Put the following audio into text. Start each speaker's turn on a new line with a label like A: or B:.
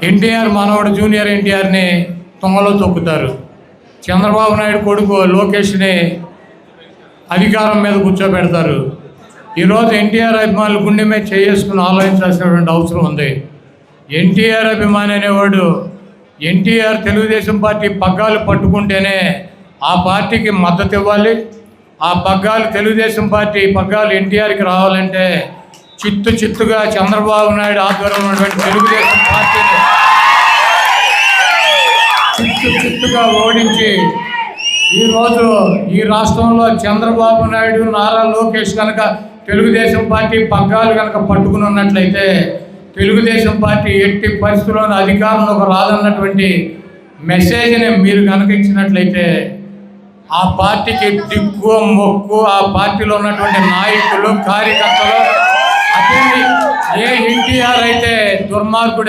A: ఎన్టీఆర్ మనవడు జూనియర్ ఎన్టీఆర్ని తొంగలో తొక్కుతారు. చంద్రబాబు నాయుడు కొడుకు లోకేష్ని అధికారం మీద కూర్చోబెడతారు. ఈరోజు ఎన్టీఆర్ అభిమానులు గుండె మీద చేసుకుని ఆలోచించాల్సినటువంటి అవసరం ఉంది. ఎన్టీఆర్ అభిమాని అనేవాడు ఎన్టీఆర్ తెలుగుదేశం పార్టీ పగ్గాలు పట్టుకుంటేనే ఆ పార్టీకి మద్దతు ఇవ్వాలి. ఆ పగ్గాలు తెలుగుదేశం పార్టీ పగ్గాలు ఎన్టీఆర్కి రావాలంటే చిత్తుగా చంద్రబాబు నాయుడు ఆధ్వర్యంలో ఉన్నటువంటి తెలుగుదేశం పార్టీని చిత్తుగా ఓడించి ఈరోజు ఈ రాష్ట్రంలో చంద్రబాబు నాయుడు నారా లోకేష్ కనుక తెలుగుదేశం పార్టీ పగ్గాలు కనుక పట్టుకుని ఉన్నట్లయితే తెలుగుదేశం పార్టీ ఎట్టి పరిస్థితుల్లోనూ అధికారంలోకి రాదన్నటువంటి మెసేజ్ని మీరు కనుక ఇచ్చినట్లయితే ఆ పార్టీకి దిక్కు మొక్కు ఆ పార్టీలో ఉన్నటువంటి నాయకులు కార్యకర్తలు అదే ఏ ఎన్టీఆర్ అయితే దుర్మార్గుడు